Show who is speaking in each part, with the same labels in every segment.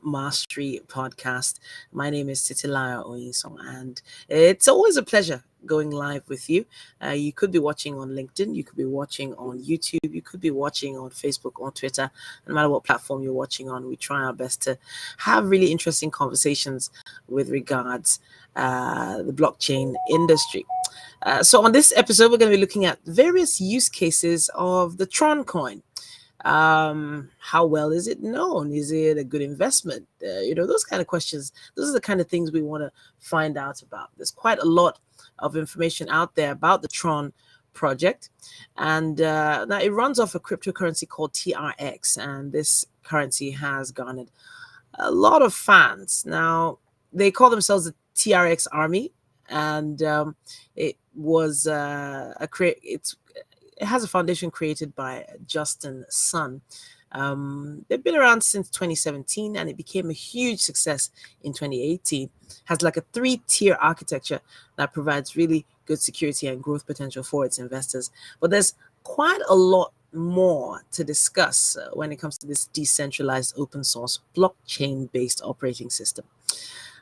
Speaker 1: Mastery podcast. My name is Titilaya Oyinsong, and it's always a pleasure going live with you. You could be watching on LinkedIn, you could be watching on YouTube, you could be watching on Facebook or Twitter. No matter what platform you're watching on, we try our best to have really interesting conversations with regards the blockchain industry. So on this episode, we're going to be looking at various use cases of the Tron coin. How well is it known? Is it a good investment? Those kind of questions. Those are the kind of things we want to find out about. There's quite a lot of information out there about the Tron project, and now it runs off a cryptocurrency called TRX, and this currency has garnered a lot of fans. Now they call themselves the TRX Army, and it was it has a foundation created by Justin Sun. They've been around since 2017, and it became a huge success in 2018. Has like a 3-tier architecture that provides really good security and growth potential for its investors. But there's quite a lot more to discuss when it comes to this decentralized open source blockchain based operating system.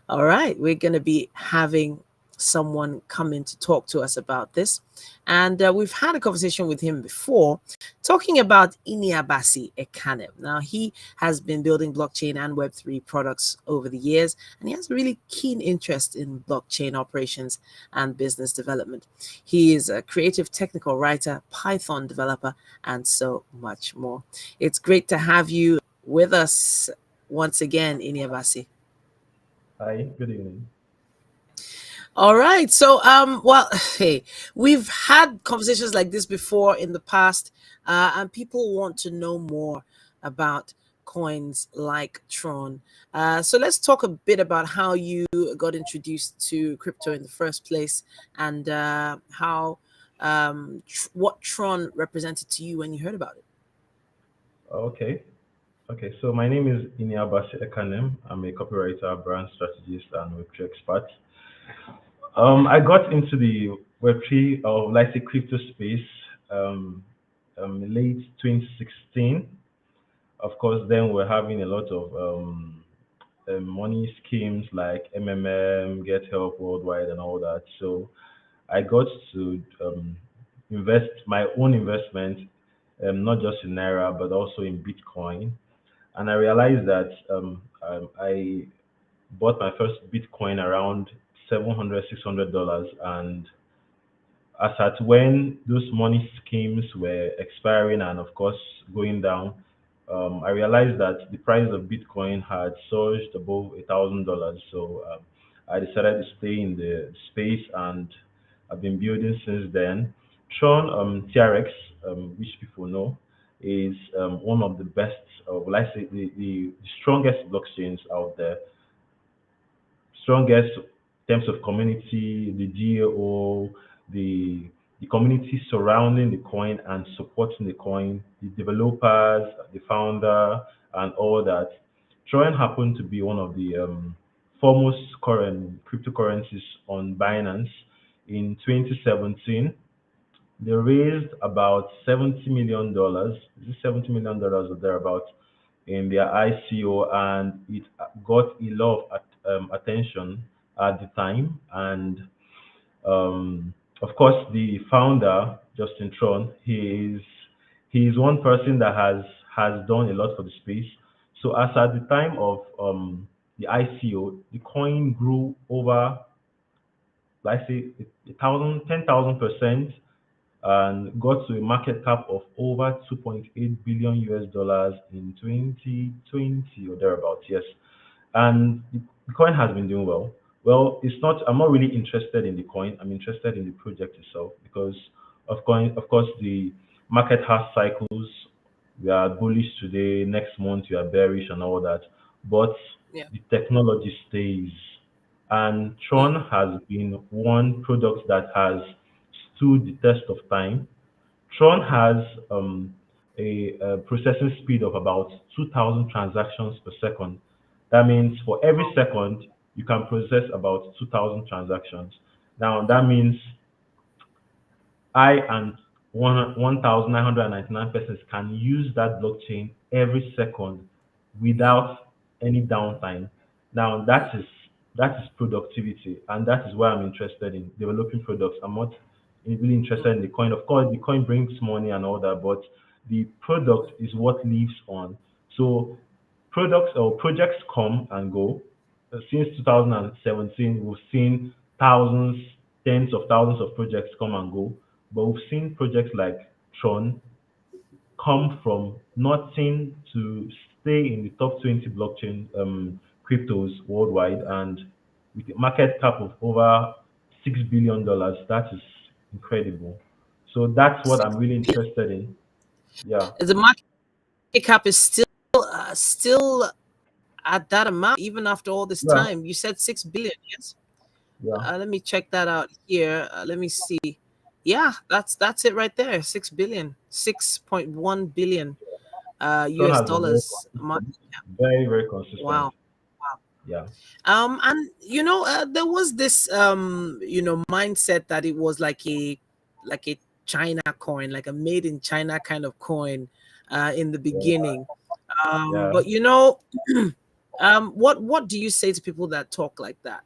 Speaker 1: All right, we're going to be having someone come in to talk to us about this. And we've had a conversation with him before, talking about Ini Abasi Ekanem. Now, he has been building blockchain and Web3 products over the years, and he has a really keen interest in blockchain operations and business development. He is a creative technical writer, Python developer, and so much more. It's great to have you with us once again, Ini Abasi.
Speaker 2: Hi, good evening.
Speaker 1: All right. So, hey, we've had conversations like this before in the past, and people want to know more about coins like Tron. So let's talk a bit about how you got introduced to crypto in the first place, and how what Tron represented to you when you heard about it.
Speaker 2: Okay. Okay, so my name is Ini Abasi Ekanem. I'm a copywriter, brand strategist, and Web3 expert. I got into the Web3 or let's say crypto space um, late 2016. Of course, then we're having a lot of money schemes like MMM, Get Help Worldwide, and all that. So I got to invest my own investment, not just in Naira, but also in Bitcoin. And I realized that I bought my first Bitcoin around 700, $600. And as at when those money schemes were expiring and, of course, going down, I realized that the price of Bitcoin had surged above $1,000. So I decided to stay in the space, and I've been building since then. Tron TRX, which people know, is one of the best, well, I say the strongest blockchains out there. Strongest in terms of community, the DAO, the community surrounding the coin and supporting the coin, the developers, the founder, and all that. Tron happened to be one of the foremost current cryptocurrencies on Binance in 2017. They raised about $70 million. Is it $70 million or thereabouts in their ICO, and it got a lot of attention at the time. And of course, the founder, Justin Tron, he is one person that has done a lot for the space. So as at the time of the ICO, the coin grew over, let's say, 10,000% and got to a market cap of over 2.8 billion US dollars in 2020 or thereabouts. Yes, and the coin has been doing well. Well, it's not. I'm not really interested in the coin. I'm interested in the project itself because, of course, the market has cycles. We are bullish today. Next month, you are bearish and all that. But
Speaker 1: Yeah.
Speaker 2: the technology stays, and Tron has been one product that has stood the test of time. Tron has a processing speed of about 2,000 transactions per second. That means for every second, you can process about 2,000 transactions. Now, that means I and 1,999 persons can use that blockchain every second without any downtime. Now that is productivity, and that is why I'm interested in developing products. I'm not really interested in the coin. Of course, the coin brings money and all that, but the product is what lives on. So products or projects come and go. Since 2017, we've seen thousands, tens of thousands of projects come and go, but we've seen projects like Tron come from nothing to stay in the top 20 blockchain cryptos worldwide, and with a market cap of over $6 billion. That is incredible. So that's what I'm
Speaker 1: Six
Speaker 2: really
Speaker 1: billion.
Speaker 2: interested in. Yeah,
Speaker 1: The market cap is still at that amount even after all this
Speaker 2: yeah,
Speaker 1: time. You said 6 billion, yes?
Speaker 2: yeah.
Speaker 1: Let me check that out here. Let me see. Yeah, that's it right there. 6 billion, 6.1 billion
Speaker 2: Tron
Speaker 1: US
Speaker 2: has been very
Speaker 1: dollars
Speaker 2: consistent,
Speaker 1: market cap.
Speaker 2: very, very consistent.
Speaker 1: Wow. Wow.
Speaker 2: Yeah,
Speaker 1: And there was this mindset that it was like a China coin, like a made in China kind of coin in the
Speaker 2: yeah,
Speaker 1: beginning.
Speaker 2: yeah.
Speaker 1: But what do you say to people that talk like that?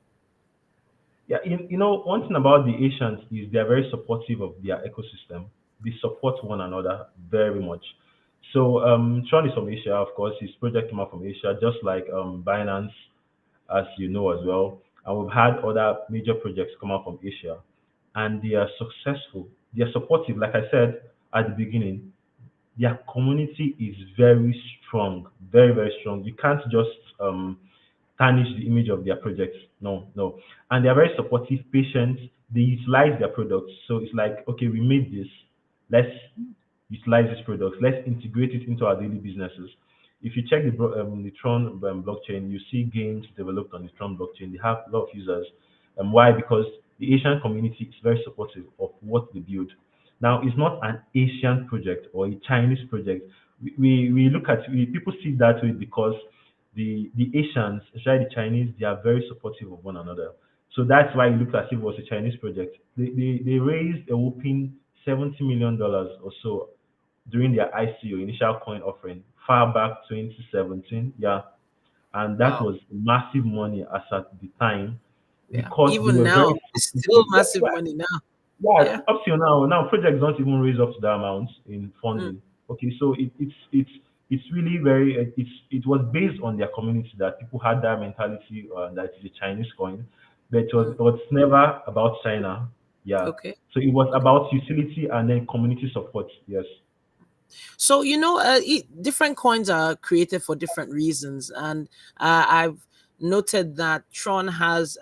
Speaker 2: Yeah, one thing about the Asians is they're very supportive of their ecosystem. They support one another very much. So Tron is from Asia, of course. His project came out from Asia, just like Binance, as you know as well. And we've had other major projects come out from Asia, and they are successful. They are supportive. Like I said at the beginning, their community is very strong, very, very strong. You can't just tarnish the image of their projects. No, no. And they are very supportive, patient. They utilize their products. So it's like, okay, we made this. Let's utilize these products. Let's integrate it into our daily businesses. If you check the Tron blockchain, you see games developed on the Tron blockchain. They have a lot of users. Why? Because the Asian community is very supportive of what they build. Now, it's not an Asian project or a Chinese project. We look at people see it that way because the Asians, especially the Chinese, they are very supportive of one another. So that's why it looks as if it was a Chinese project. They raised a whopping $70 million or so during their ICO, initial coin offering, far back 2017. Yeah, and that
Speaker 1: Wow.
Speaker 2: was massive money as at the time
Speaker 1: Yeah.
Speaker 2: because they
Speaker 1: Even
Speaker 2: were
Speaker 1: now,
Speaker 2: very
Speaker 1: it's still
Speaker 2: supportive. Yeah,
Speaker 1: massive
Speaker 2: yeah,
Speaker 1: money now.
Speaker 2: yeah,
Speaker 1: Yeah.
Speaker 2: up till now, projects don't even raise up to that amount in
Speaker 1: Mm,
Speaker 2: funding. Okay, so it's really very it was based on their community that people had that mentality that it's a Chinese coin, but
Speaker 1: mm.
Speaker 2: it was never about China. Yeah,
Speaker 1: Okay.
Speaker 2: so it was
Speaker 1: Okay.
Speaker 2: about utility and then community support. Yes,
Speaker 1: So different coins are created for different reasons, and I've noted that Tron has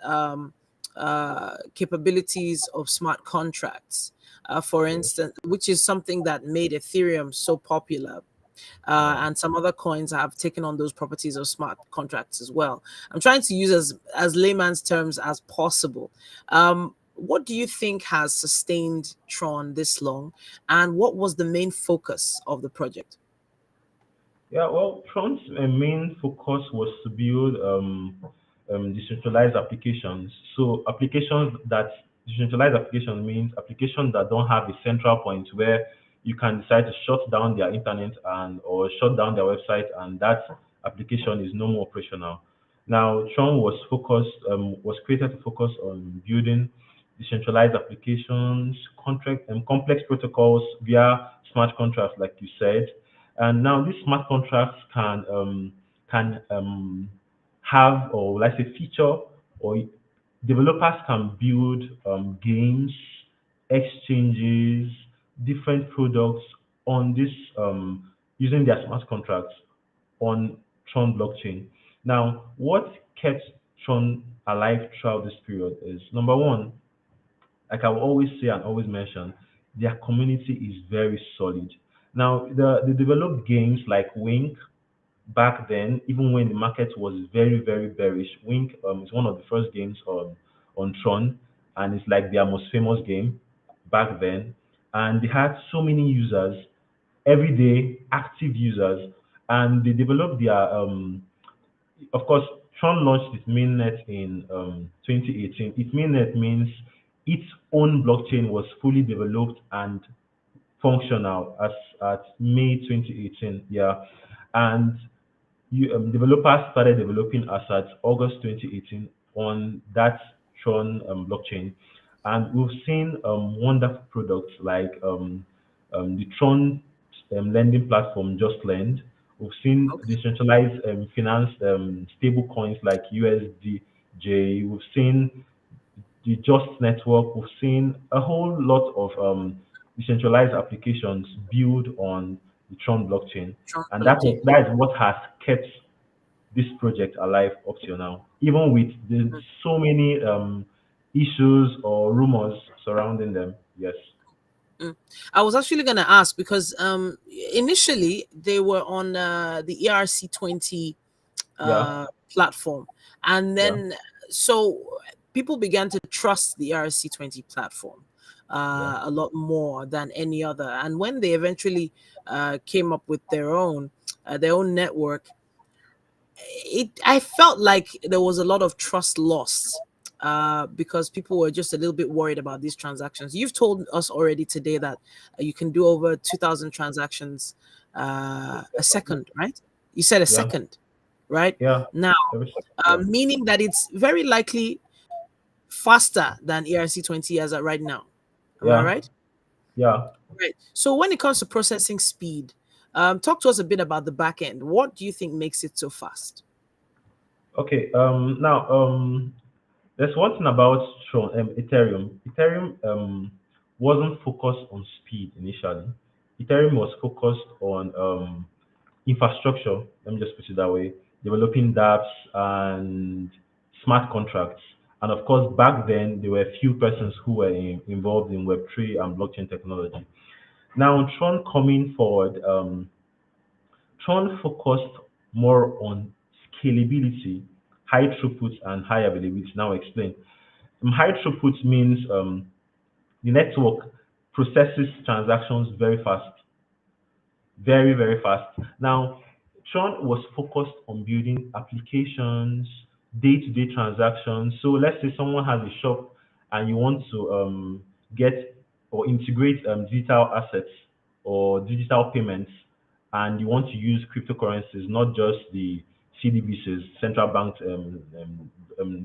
Speaker 1: capabilities of smart contracts, for
Speaker 2: yes,
Speaker 1: instance, which is something that made Ethereum so popular.
Speaker 2: yeah.
Speaker 1: And some other coins have taken on those properties of smart contracts as well. I'm trying to use as layman's terms as possible. What do you think has sustained Tron this long, and what was the main focus of the project?
Speaker 2: Yeah, well, Tron's main focus was to build decentralized applications. So decentralized application means applications that don't have a central point where you can decide to shut down their internet and or shut down their website, and that application is no more operational. Now, Tron was created to focus on building decentralized applications, contract and complex protocols via smart contracts, like you said, and now these smart contracts can have, or let's say feature, or developers can build games, exchanges, different products on this using their smart contracts on Tron blockchain. Now, what kept Tron alive throughout this period is number one, like I will always say and always mention, their community is very solid. Now, they developed games like Wink back then, even when the market was very, very bearish. Wink is one of the first games on Tron, and it's like their most famous game back then. And they had so many users, everyday active users, and they developed their of course, Tron launched its mainnet in 2018. Its mainnet means its own blockchain was fully developed and functional as at May 2018. Yeah, and developers started developing as at August 2018 on that Tron blockchain, and we've seen wonderful products like the Tron lending platform, Just Lend. We've seen
Speaker 1: Okay.
Speaker 2: decentralized finance stable coins like USDJ. We've seen the Just network. We've seen a whole lot of decentralized applications built on the Tron blockchain,
Speaker 1: Tron
Speaker 2: and
Speaker 1: blockchain.
Speaker 2: that is what has kept this project alive up till now, even with the
Speaker 1: Mm,
Speaker 2: so many issues or rumors surrounding them. Yes.
Speaker 1: mm. I was actually going to ask because initially they were on the ERC20
Speaker 2: Yeah.
Speaker 1: platform, and
Speaker 2: Yeah.
Speaker 1: then so people began to trust the ERC20 platform
Speaker 2: Yeah.
Speaker 1: a lot more than any other. And when they eventually came up with their own network, I felt like there was a lot of trust lost because people were just a little bit worried about these transactions. You've told us already today that you can do over 2,000 transactions a second, right? You said a
Speaker 2: Yeah.
Speaker 1: second, right?
Speaker 2: Yeah.
Speaker 1: Now,
Speaker 2: Every second. Yeah.
Speaker 1: meaning that it's very likely faster than ERC20 as at right now. Am I
Speaker 2: Yeah.
Speaker 1: right?
Speaker 2: Yeah.
Speaker 1: Right. So when it comes to processing speed, talk to us a bit about the back end. What do you think makes it so fast?
Speaker 2: Okay. Now, there's one thing about Ethereum. Ethereum wasn't focused on speed initially. Ethereum was focused on infrastructure. Let me just put it that way. Developing dApps and smart contracts. And of course, back then there were few persons who were involved in Web3 and blockchain technology. Now, Tron coming forward, Tron focused more on scalability, high throughput, and high availability. Now, I'll explain. High throughput means the network processes transactions very fast, very, very fast. Now, Tron was focused on building applications, day-to-day transactions. So let's say someone has a shop and you want to get or integrate digital assets or digital payments, and you want to use cryptocurrencies, not just the CDBCs, central bank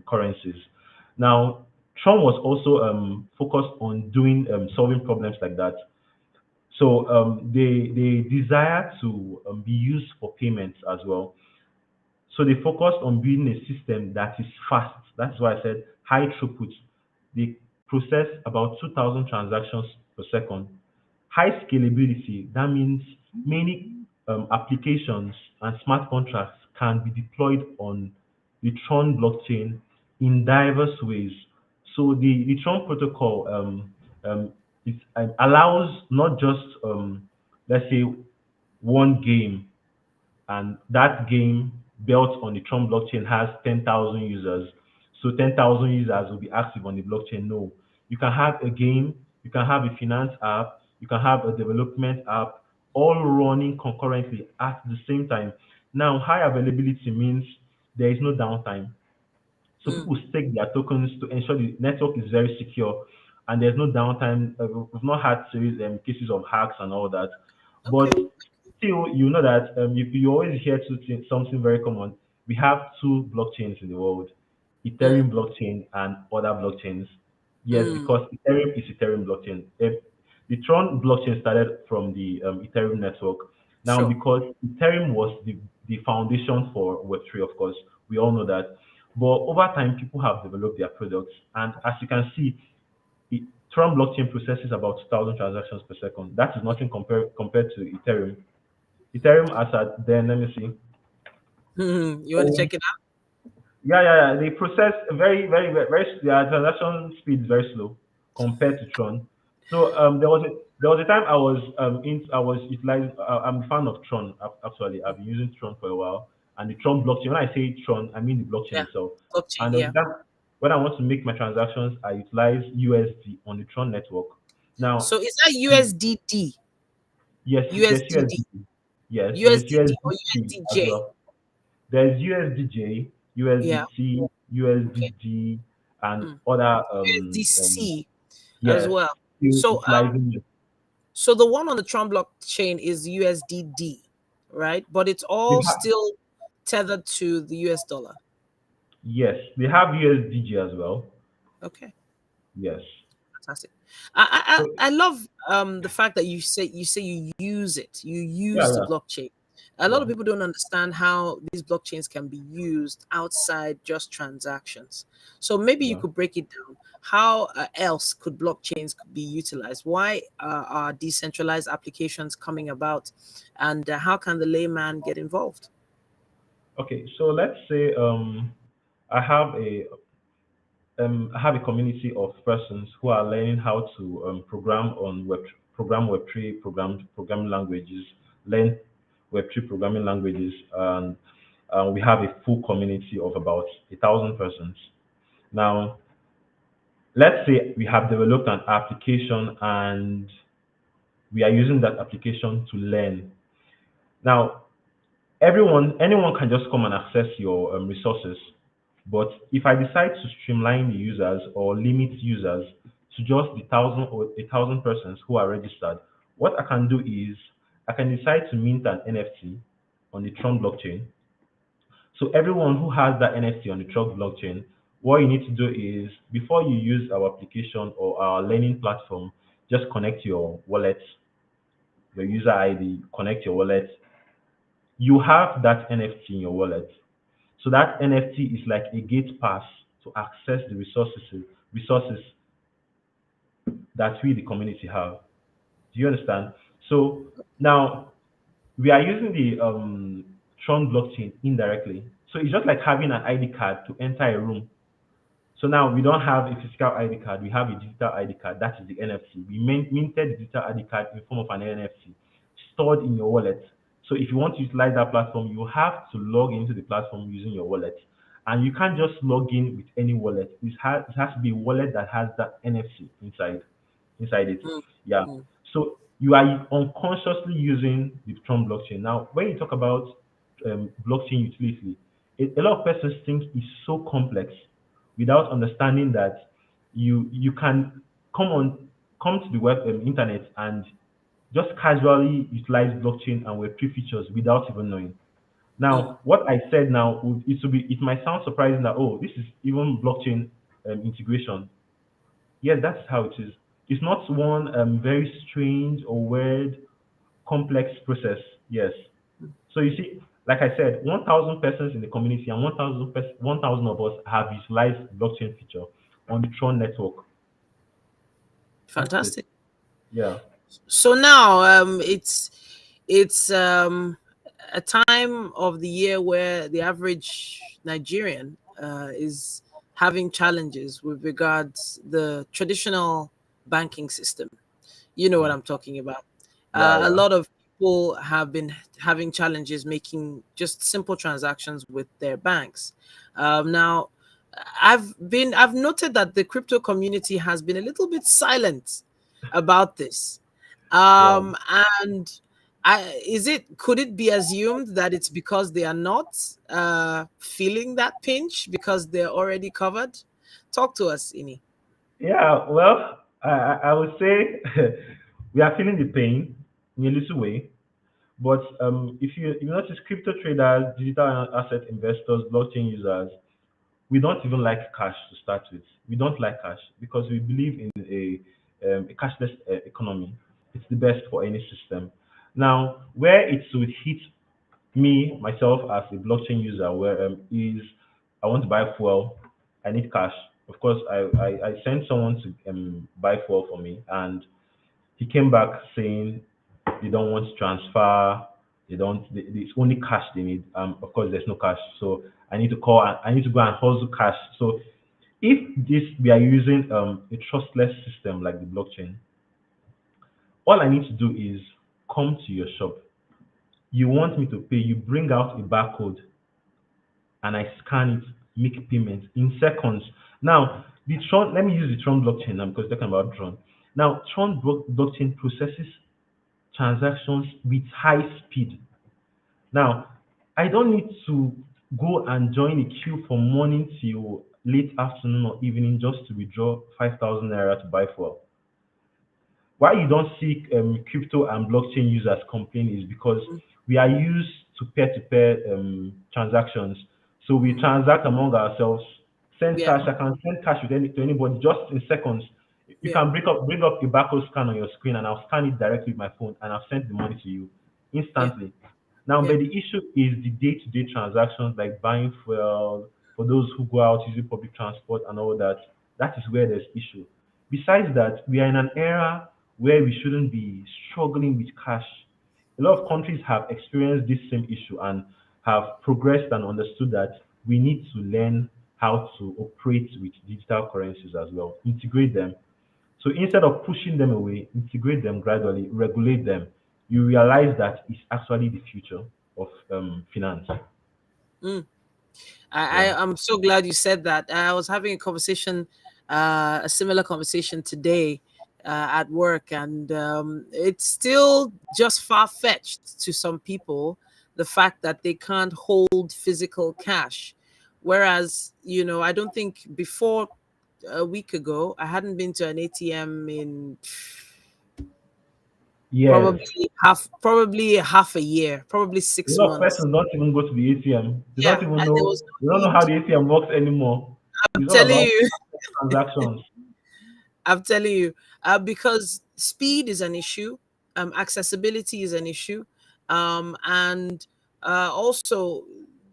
Speaker 2: currencies. Now, Tron was also focused on doing solving problems like that. So they desire to be used for payments as well. So they focused on building a system that is fast. That's why I said high throughput. They process about 2,000 transactions per second. High scalability. That means many applications and smart contracts can be deployed on the Tron blockchain in diverse ways. So the Tron protocol allows not just let's say one game, and that game built on the Tron blockchain has 10,000 users. So 10,000 users will be active on the blockchain. No, you can have a game, you can have a finance app, you can have a development app, all running concurrently at the same time. Now, high availability means there is no downtime. So
Speaker 1: Mm.
Speaker 2: people stake their tokens to ensure the network is very secure and there's no downtime. We've not had series cases of hacks and all that. But
Speaker 1: Okay.
Speaker 2: still, you know that you always hear something very common. We have two blockchains in the world,
Speaker 1: Mm.
Speaker 2: Ethereum blockchain and other blockchains. Yes,
Speaker 1: Mm.
Speaker 2: because Ethereum is Ethereum blockchain. The Tron blockchain started from the Ethereum network. Now,
Speaker 1: Sure.
Speaker 2: because Ethereum was the foundation for Web3, of course, we all know that. But over time, people have developed their products. And as you can see, it, Tron blockchain processes about 2,000 transactions per second. That is nothing compared to Ethereum. Ethereum as at then, let me see.
Speaker 1: Mhm. You want to
Speaker 2: Oh,
Speaker 1: check it out?
Speaker 2: yeah, yeah, yeah. They process their transaction speed is very slow compared to Tron. So there was a time I was utilizing. I'm a fan of Tron actually. I've been using Tron for a while, and the Tron blockchain. When I say Tron, I mean the blockchain
Speaker 1: Yeah.
Speaker 2: itself.
Speaker 1: Blockchain.
Speaker 2: And there was
Speaker 1: Yeah.
Speaker 2: a time when I want to make my transactions, I utilize USD on the Tron network. Now,
Speaker 1: So is that
Speaker 2: the
Speaker 1: USDD?
Speaker 2: yes, there's
Speaker 1: USDD.
Speaker 2: USD. Yes, there's
Speaker 1: USDD or
Speaker 2: USDC as
Speaker 1: USDJ?
Speaker 2: well. There's USDJ,
Speaker 1: Yeah.
Speaker 2: USDC,
Speaker 1: Okay.
Speaker 2: USDG, and
Speaker 1: Mm.
Speaker 2: other
Speaker 1: USDC as
Speaker 2: yes,
Speaker 1: well.
Speaker 2: still
Speaker 1: So
Speaker 2: utilizing it.
Speaker 1: so the one on the Tron blockchain is USDD, right? But it's
Speaker 2: They
Speaker 1: all
Speaker 2: have
Speaker 1: still tethered to the US dollar.
Speaker 2: Yes, they have USDG as well.
Speaker 1: Okay.
Speaker 2: Yes.
Speaker 1: Fantastic.
Speaker 2: So
Speaker 1: I love the fact that you say you use it. You
Speaker 2: yeah,
Speaker 1: use the
Speaker 2: yeah,
Speaker 1: blockchain. A lot
Speaker 2: yeah.
Speaker 1: of people don't understand how these blockchains can be used outside just transactions. So maybe you
Speaker 2: Yeah.
Speaker 1: could break it down. How else could blockchains be utilized? Why are decentralized applications coming about, and how can the layman get involved?
Speaker 2: Okay, so let's say I have a I have a community of persons who are learning how to program Web3 programming languages, learn Web3 programming languages, and we have a full community of about 1,000 persons. Now, let's say we have developed an application and we are using that application to learn. Now, anyone can just come and access your resources. But if I decide to streamline the users or limit users to just the 1,000 persons who are registered, what I can do is I can decide to mint an NFT on the Tron blockchain. So everyone who has that NFT on the Tron blockchain, what you need to do is before you use our application or our learning platform, just connect your wallet, your user ID, connect your wallet. You have that NFT in your wallet. So that NFT is like a gate pass to access the resources that we the community have. Do you understand? So now we are using the Tron blockchain indirectly. So it's just like having an ID card to enter a room. So now we don't have a physical ID card, we have a digital ID card, that is the NFT. We minted the digital ID card in form of an NFT stored in your wallet. So if you want to utilize that platform, you have to log into the platform using your wallet. And you can't just log in with any wallet. It has to be a wallet that has that NFC inside it.
Speaker 1: Mm,
Speaker 2: Yeah.
Speaker 1: mm,
Speaker 2: So you are unconsciously using the Tron blockchain. Now, when you talk about blockchain utility, a lot of persons think it's so complex without understanding that you can come on come to the web internet and just casually utilize blockchain and Web3 features without even knowing.
Speaker 1: mm.
Speaker 2: Now, what I said now, it might sound surprising that, oh, this is even blockchain integration. Yes, that's how it is. It's not one very strange or weird, complex process. Yes. So you see, like I said, 1,000 persons in the community and 1,000 of us have utilized blockchain feature on the Tron network. That's it.
Speaker 1: Fantastic.
Speaker 2: Yeah.
Speaker 1: So now it's a time of the year where the average Nigerian is having challenges with regards the traditional banking system. You know what
Speaker 2: Yeah.
Speaker 1: I'm talking about.
Speaker 2: Yeah.
Speaker 1: A
Speaker 2: Yeah.
Speaker 1: lot of people have been having challenges making just simple transactions with their banks. Now, I've noted that the crypto community has been a little bit silent about this,
Speaker 2: Yeah.
Speaker 1: and is it could it be assumed that it's because they are not feeling that pinch because they're already covered? Talk to us, Ini.
Speaker 2: Yeah. Well, I would say we are feeling the pain in a little way. But if you notice, crypto traders, digital asset investors, blockchain users, we don't even like cash to start with. We don't like cash because we believe in a cashless economy. It's the best for any system. Now, where it would hit me myself as a blockchain user, where is I want to buy fuel, I need cash. Of course, I sent someone to buy fuel for me, and he came back saying they don't want to transfer. They don't. It's only cash they need. Of course, there's no cash, so I need to call. I need to go and hustle cash. So if this we are using a trustless system like the blockchain, all I need to do is come to your shop. You want me to pay? You bring out a barcode and I scan it, make payment in seconds. Now, the Tron. Let me use the Tron blockchain now because we're talking about Tron. Now, blockchain processes transactions with high speed. Now, I don't need to go and join a queue from morning till late afternoon or evening just to withdraw 5,000 naira to buy fuel. Why you don't see crypto and blockchain users complain is because we are used to peer-to-peer transactions. So we transact among ourselves, send
Speaker 1: Yeah.
Speaker 2: cash. I can send cash to anybody just in seconds. You
Speaker 1: Yeah.
Speaker 2: can bring up a barcode scan on your screen, and I'll scan it directly with my phone, and I'll send the money to you
Speaker 1: Yeah.
Speaker 2: instantly. Now,
Speaker 1: Yeah.
Speaker 2: but the issue is the day-to-day transactions like buying fuel for those who go out using public transport and all that. That is where there's issue. Besides that, we are in an era where we shouldn't be struggling with cash. A lot of countries have experienced this same issue and have progressed and understood that we need to learn how to operate with digital currencies as well, integrate them. So instead of pushing them away, integrate them gradually, regulate them, you realize that it's actually the future of finance.
Speaker 1: Mm.
Speaker 2: Yeah.
Speaker 1: I'm so glad you said that. I was having a conversation, a similar conversation today at work, and it's still just far fetched to some people the fact that they can't hold physical cash. Whereas, I don't think before a week ago, I hadn't been to an ATM in
Speaker 2: Yes.
Speaker 1: probably half a year, probably
Speaker 2: A
Speaker 1: six
Speaker 2: lot of
Speaker 1: months.
Speaker 2: persons don't even go to the ATM. They
Speaker 1: Yeah,
Speaker 2: don't even
Speaker 1: and there
Speaker 2: know.
Speaker 1: was no
Speaker 2: They don't know
Speaker 1: need.
Speaker 2: how the ATM works anymore.
Speaker 1: I'm
Speaker 2: It's all
Speaker 1: telling
Speaker 2: about
Speaker 1: you.
Speaker 2: transactions.
Speaker 1: I'm telling you, because speed is an issue, accessibility is an issue, and also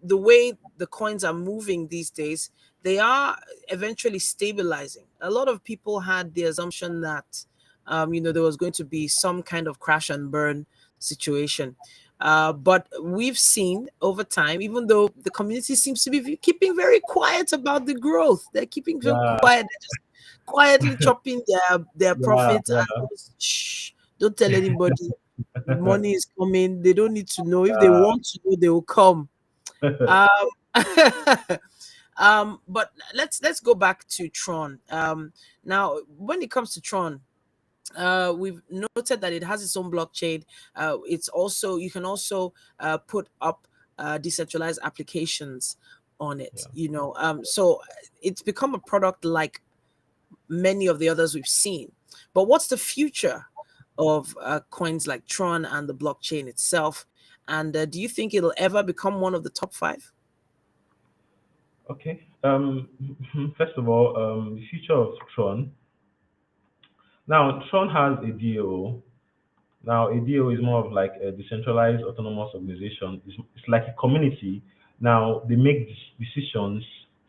Speaker 1: the way the coins are moving these days, they are eventually stabilizing. A lot of people had the assumption that, there was going to be some kind of crash and burn situation. But we've seen over time, even though the community seems to be keeping very quiet about the growth, they're keeping so
Speaker 2: Yeah,
Speaker 1: quiet, quietly chopping their
Speaker 2: yeah,
Speaker 1: profits
Speaker 2: yeah.
Speaker 1: and just, shh, don't tell anybody the money is coming. They don't need to know. If they
Speaker 2: Yeah.
Speaker 1: want to know, they will come. Um, but let's go back to Tron. Now when it comes to Tron, we've noted that it has its own blockchain. It's also, you can also put up decentralized applications on it.
Speaker 2: Yeah.
Speaker 1: So it's become a product like many of the others we've seen. But what's the future of coins like Tron and the blockchain itself? And do you think it'll ever become one of the top five?
Speaker 2: Okay. First of all, the future of Tron. Now, Tron has a DAO. Now, a DAO is more of like a decentralized autonomous organization. It's like a community. Now, they make decisions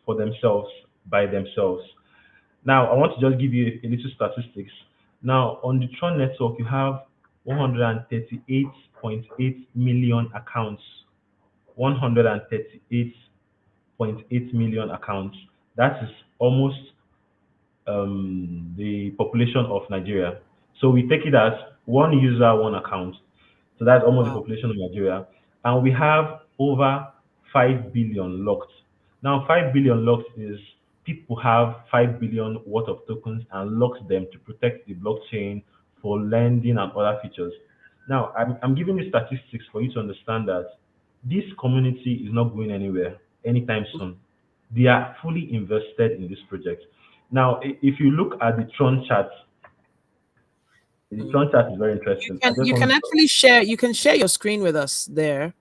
Speaker 2: for themselves by themselves. Now, I want to just give you a little statistics. Now, on the Tron network, you have 138.8 million accounts. 138.8 million accounts. That is almost the population of Nigeria. So we take it as one user, one account. So that's almost the
Speaker 1: Wow.
Speaker 2: population of Nigeria. And we have over 5 billion locked. Now, 5 billion locked is people have 5 billion worth of tokens and locked them to protect the blockchain for lending and other features. Now, I'm giving you statistics for you to understand that this community is not going anywhere anytime soon. They are fully invested in this project. Now, if you look at the
Speaker 1: Mhm.
Speaker 2: Tron chart is very
Speaker 1: You
Speaker 2: interesting. I
Speaker 1: can
Speaker 2: just
Speaker 1: you can
Speaker 2: want to,
Speaker 1: actually share, you can share your screen with us there.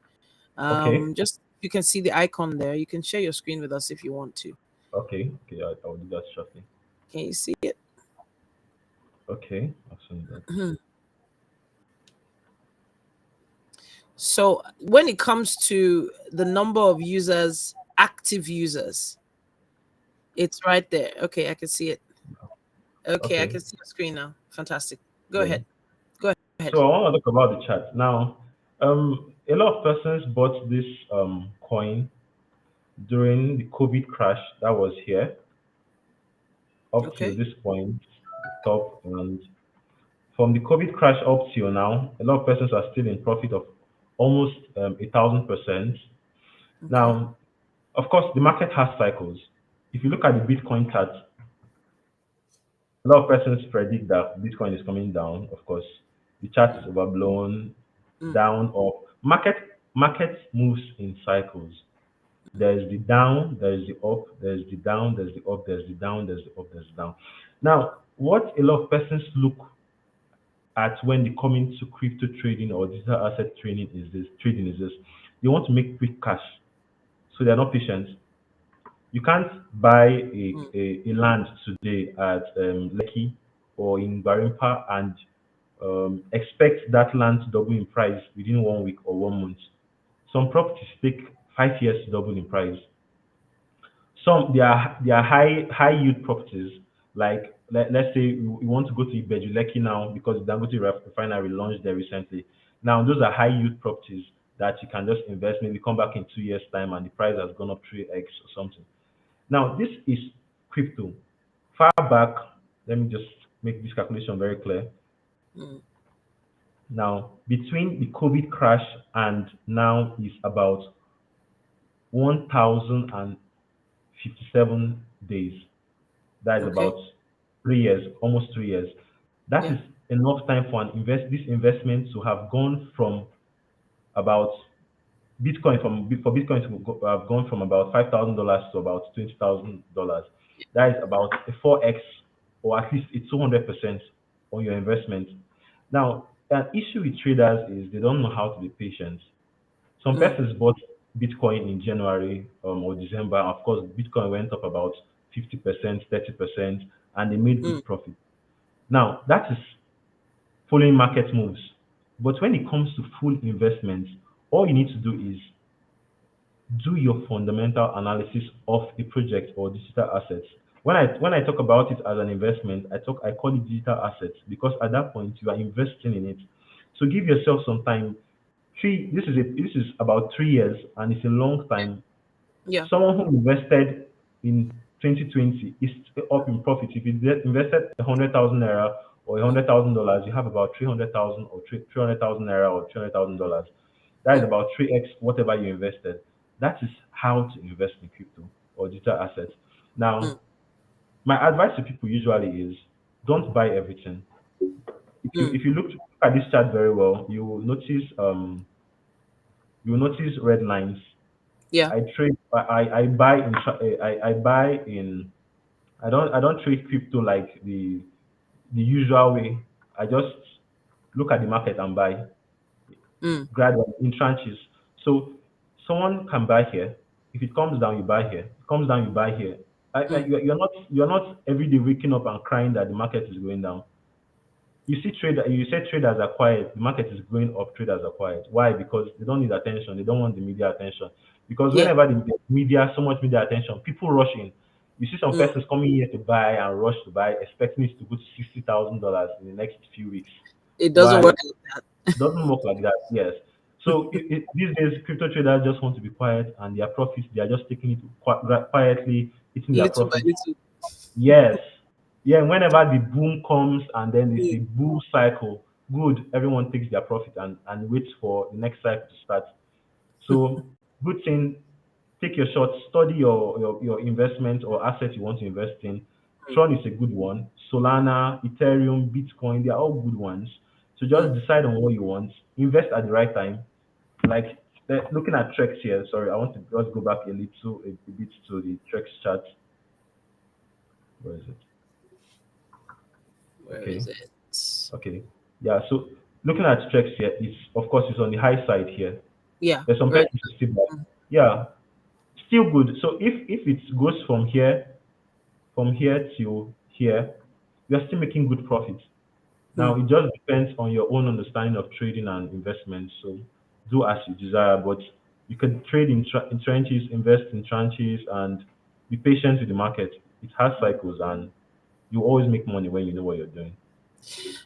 Speaker 2: okay,
Speaker 1: Just, you can see the icon there. You can share your screen with us if you want to.
Speaker 2: okay, I'll do that shortly.
Speaker 1: Can you see it?
Speaker 2: Okay, I'll send that.
Speaker 1: So when it comes to the number of users, active users, it's right there. Okay, I can see it. Okay, I
Speaker 2: Okay,
Speaker 1: can see the screen now. Fantastic. Go
Speaker 2: yeah.
Speaker 1: ahead. Go ahead.
Speaker 2: So I want to talk about the chat now. A lot of persons bought this coin during the COVID crash that was here up to
Speaker 1: Okay.
Speaker 2: this point, the top, and from the COVID crash up till now, a lot of persons are still in profit of almost 1,000%.
Speaker 1: Okay.
Speaker 2: Now, of course, the market has cycles. If you look at the Bitcoin chart, a lot of persons predict that Bitcoin is coming down. Of course, the chart is overblown,
Speaker 1: Mm.
Speaker 2: down, up. Market moves in cycles. There's the down, there's the up, there's the down, there's the up, there's the down, there's the up, there's the down. Now, what a lot of persons look at when they come into crypto trading or digital asset trading is this. They want to make quick cash, so they're not patient. You can't buy
Speaker 1: mm,
Speaker 2: a land today at Lekki or in Barimpa and expect that land to double in price within 1 week or 1 month. Some properties take 5 years to double in price. Some they are high yield properties. Like let's say you want to go to Ibejuleki now because Dangote refinery launched there recently. Now those are high yield properties that you can just invest, maybe come back in 2 years time and the price has gone up 3x or something. Now this is crypto. Far back, let me just make this calculation very clear.
Speaker 1: mm.
Speaker 2: Now between the COVID crash and now is about 1,057 days. That is
Speaker 1: Okay.
Speaker 2: about 3 years, almost 3 years. That
Speaker 1: Yeah.
Speaker 2: is enough time for this investment to have gone from about for Bitcoin to have gone from about $5,000 to about $20,000. That is about a 4x or at least a 200% on your investment. Now, an issue with traders is they don't know how to be patient. Some
Speaker 1: Mm,
Speaker 2: persons bought Bitcoin in January or December. Of course, Bitcoin went up about 50%, 30%, and they made
Speaker 1: mm,
Speaker 2: good profit. Now, that is following market moves. But when it comes to full investments, all you need to do is do your fundamental analysis of a project or digital assets. When I talk about it as an investment, I call it digital assets because at that point you are investing in it. So give yourself some time. This is about 3 years and it's a long time.
Speaker 1: yeah.
Speaker 2: Someone who invested in 2020 is up in profit. If you invested 100,000 naira or
Speaker 1: Mm,
Speaker 2: $100,000, you have about 300,000 or 300,000 naira or $300,000. That is
Speaker 1: mm,
Speaker 2: about 3x whatever you invested. That is how to invest in crypto or digital assets.
Speaker 1: mm,
Speaker 2: Now, my advice to people usually is don't buy everything.
Speaker 1: mm.
Speaker 2: If you look at this chart very well, you will notice red lines.
Speaker 1: Yeah.
Speaker 2: I buy in I buy in I don't trade crypto like the usual way. I just look at the market and buy
Speaker 1: Mm,
Speaker 2: gradually in tranches. So someone can buy here. If it comes down, you buy here. It comes down, you buy here.
Speaker 1: mm.
Speaker 2: You're not every day waking up and crying that the market is going down. You said traders are quiet. The market is going up. Traders are quiet. Why? Because they don't need attention. They don't want the media attention. Because
Speaker 1: Yeah.
Speaker 2: whenever the media, so much media attention, people rush in. You see some
Speaker 1: Mm.
Speaker 2: persons coming here to buy and rush to buy, expecting it to go to $60,000 in the next few weeks.
Speaker 1: It doesn't
Speaker 2: Why?
Speaker 1: work like that.
Speaker 2: Doesn't work like that. Yes. So these days, crypto traders just want to be quiet, and their profits they are just taking it quietly, eating their
Speaker 1: Little by
Speaker 2: profits.
Speaker 1: little.
Speaker 2: Yes. Yeah, whenever the boom comes and then there's
Speaker 1: Mm,
Speaker 2: a bull cycle, good, everyone takes their profit and waits for the next cycle to start. So, good thing, take your shot, study your investment or asset you want to invest in.
Speaker 1: mm,
Speaker 2: Tron is a good one. Solana, Ethereum, Bitcoin, they are all good ones. So
Speaker 1: mm.
Speaker 2: just decide on what you want, invest at the right time. Like looking at Trex here, sorry, I want to just go back a bit to the Trex chart. Where is it?
Speaker 1: Where is
Speaker 2: Okay.
Speaker 1: it?
Speaker 2: Okay. Yeah. So looking at Trex here, it's of course it's on the high side here.
Speaker 1: Yeah.
Speaker 2: There's some
Speaker 1: Right.
Speaker 2: persons who still like,
Speaker 1: Mm,
Speaker 2: yeah, still good. So if it goes from here to here, you're still making good profits. Now
Speaker 1: mm.
Speaker 2: it just depends on your own understanding of trading and investment. So do as you desire, but you can trade in trenches, invest in tranches, and be patient with the market. It has cycles, and you always make money when you know what you're doing.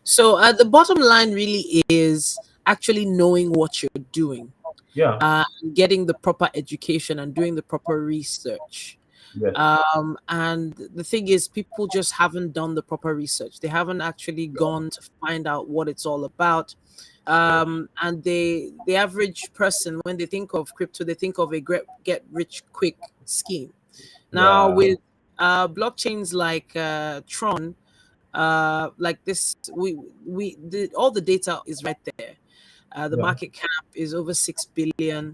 Speaker 1: So the bottom line really is actually knowing what you're doing,
Speaker 2: Yeah.
Speaker 1: getting the proper education and doing the proper research.
Speaker 2: Yes.
Speaker 1: And the thing is, people just haven't done the proper research. They haven't actually gone to find out what it's all about.
Speaker 2: Yes.
Speaker 1: And the average person, when they think of crypto, they think of a get rich quick scheme. Now,
Speaker 2: Yeah.
Speaker 1: with blockchains like Tron, like this, all the data is right there. The
Speaker 2: Yeah.
Speaker 1: market cap is over 6 billion.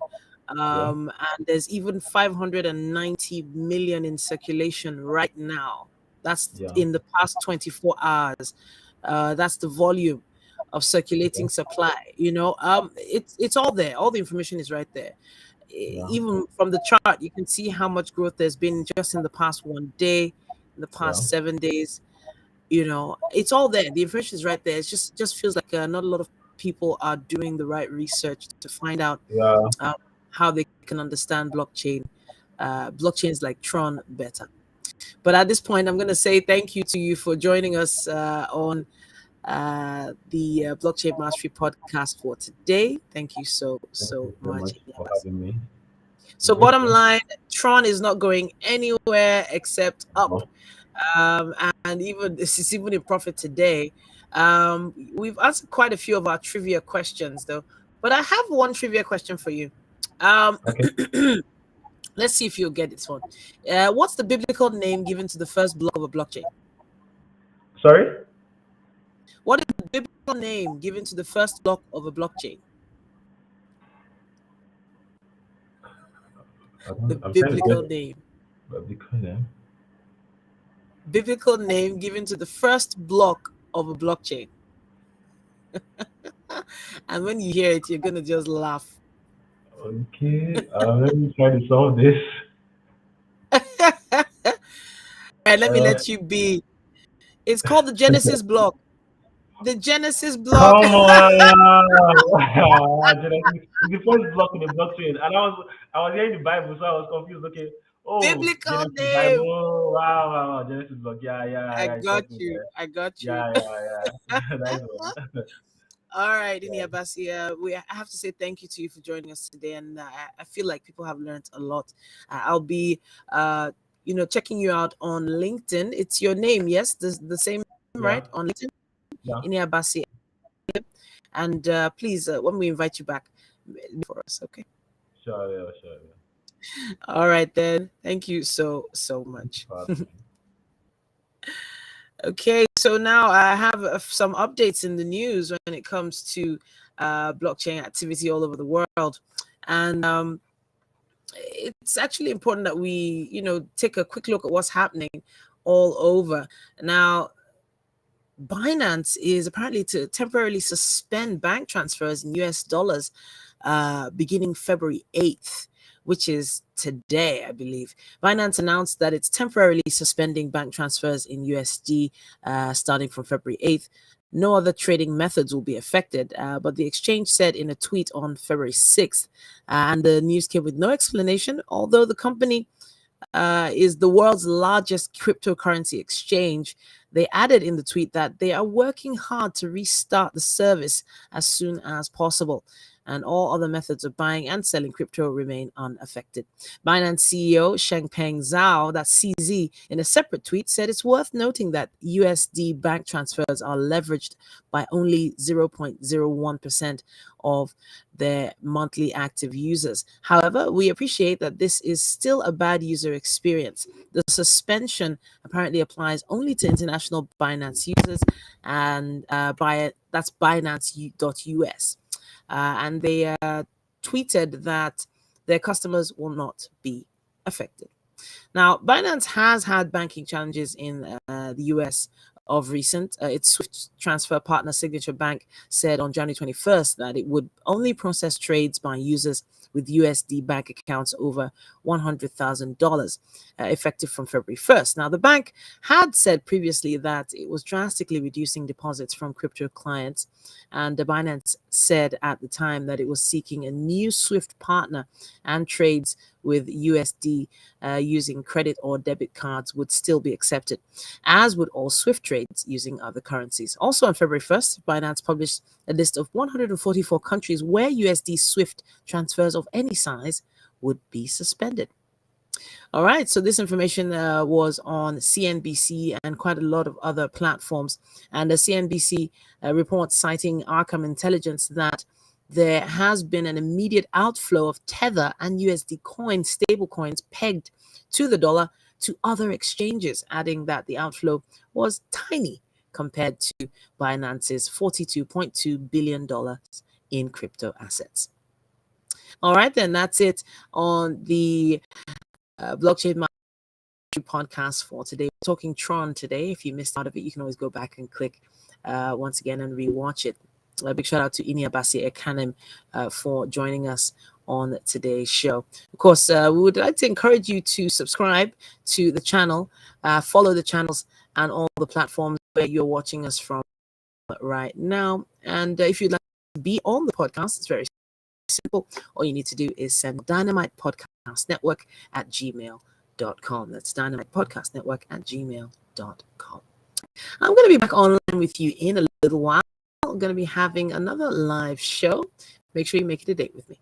Speaker 2: Yeah.
Speaker 1: And there's even 590 million in circulation right now. That's
Speaker 2: Yeah.
Speaker 1: in the past 24 hours. That's the volume. of circulating
Speaker 2: Okay.
Speaker 1: supply. It's all there. All the information is right there.
Speaker 2: Yeah.
Speaker 1: Even from the chart, you can see how much growth there's been just in the past one day, in the
Speaker 2: Yeah.
Speaker 1: past 7 days. It's all there. The information is right there. Just feels like not a lot of people are doing the right research to find out
Speaker 2: Yeah.
Speaker 1: uh, how they can understand blockchains like Tron better. But at this point, I'm going to say thank you to you for joining us on the Blockchain Mastery podcast for today. Thank you so,
Speaker 2: Thank
Speaker 1: so
Speaker 2: you so
Speaker 1: much,
Speaker 2: much
Speaker 1: Ini
Speaker 2: for
Speaker 1: Abasi.
Speaker 2: having me.
Speaker 1: So,
Speaker 2: Great
Speaker 1: bottom
Speaker 2: show.
Speaker 1: line, Tron is not going anywhere except up.
Speaker 2: Oh,
Speaker 1: Um, and even this is even in profit today. We've answered quite a few of our trivia questions, though. But I have one trivia question for you. Um,
Speaker 2: okay.
Speaker 1: let's see if you'll get this one. What's the biblical name given to the first block of a blockchain?
Speaker 2: Sorry?
Speaker 1: What is the biblical name given to the first block of a blockchain? The
Speaker 2: I'm trying to
Speaker 1: biblical
Speaker 2: get
Speaker 1: name.
Speaker 2: a big name.
Speaker 1: Biblical name given to the first block of a blockchain. And when you hear it, you're gonna just laugh.
Speaker 2: Okay. Let me try to solve this.
Speaker 1: And let me
Speaker 2: Uh,
Speaker 1: let you be. It's called the Genesis block. The Genesis block.
Speaker 2: Come on! Genesis. It's the first block in the blockchain, and I was hearing the Bible, so I was confused. Okay. Oh,
Speaker 1: Biblical
Speaker 2: Genesis
Speaker 1: name.
Speaker 2: Bible. Wow, wow, wow. Genesis block. Yeah, yeah,
Speaker 1: I
Speaker 2: yeah. It
Speaker 1: got
Speaker 2: got me
Speaker 1: you.
Speaker 2: there.
Speaker 1: I got you.
Speaker 2: Yeah, yeah, yeah. Nice one.
Speaker 1: All right, Ini
Speaker 2: Yeah,
Speaker 1: Abasi, I have to say thank you to you for joining us today, and I feel like people have learned a lot. I'll be, checking you out on LinkedIn. It's your name, yes, the same,
Speaker 2: yeah,
Speaker 1: right, on LinkedIn,
Speaker 2: yeah.
Speaker 1: Ini Abasi, and please, when we invite you back for us, okay?
Speaker 2: Sure, yeah, sure, yeah.
Speaker 1: All right, then. Thank you so much.
Speaker 2: Pardon me.
Speaker 1: Okay, so now I have some updates in the news when it comes to blockchain activity all over the world, and it's actually important that we, take a quick look at what's happening all over. Now, Binance is apparently to temporarily suspend bank transfers in US dollars beginning February 8th, which is today, I believe. Binance announced that it's temporarily suspending bank transfers in USD starting from February 8th. No other trading methods will be affected, but the exchange said in a tweet on February 6th. And the news came with no explanation, although the company is the world's largest cryptocurrency exchange. They added in the tweet that they are working hard to restart the service as soon as possible, and all other methods of buying and selling crypto remain unaffected. Binance CEO Changpeng Zhao, that's CZ, in a separate tweet said it's worth noting that USD bank transfers are leveraged by only 0.01% of their monthly active users. However, we appreciate that this is still a bad user experience. The suspension apparently applies only to international Binance users, and that's Binance.us. And they tweeted that their customers will not be affected. Now, Binance has had banking challenges in the US of recent. Its Swift transfer partner Signature Bank said on January 21st that it would only process trades by users with USD bank accounts over $100,000, effective from February 1st. Now, the bank had said previously that it was drastically reducing deposits from crypto clients, and the Binance said at the time that it was seeking a new Swift partner, and trades with USD using credit or debit cards would still be accepted, as would all Swift trades using other currencies. Also on February 1st, Binance published a list of 144 countries where USD Swift transfers of any size would be suspended. All right, so this information was on CNBC and quite a lot of other platforms. And the CNBC report citing Arkham Intelligence that there has been an immediate outflow of Tether and USD coin stablecoins pegged to the dollar to other exchanges, adding that the outflow was tiny compared to Binance's $42.2 billion in crypto assets. All right, then that's it on the blockchain podcast for today. We're talking Tron today. If you missed out of it, you can always go back and click once again and rewatch it. A big shout out to Ini Abasi Ekanem for joining us on today's show. Of course, we would like to encourage you to subscribe to the channel, follow the channels and all the platforms where you're watching us from right now. And if you'd like to be on the podcast, it's very simple. All you need to do is send Dynamite Podcast Network at gmail.com. That's Dynamite Podcast Network at gmail.com. I'm going to be back online with you in a little while. I'm going to be having another live show. Make sure you make it a date with me.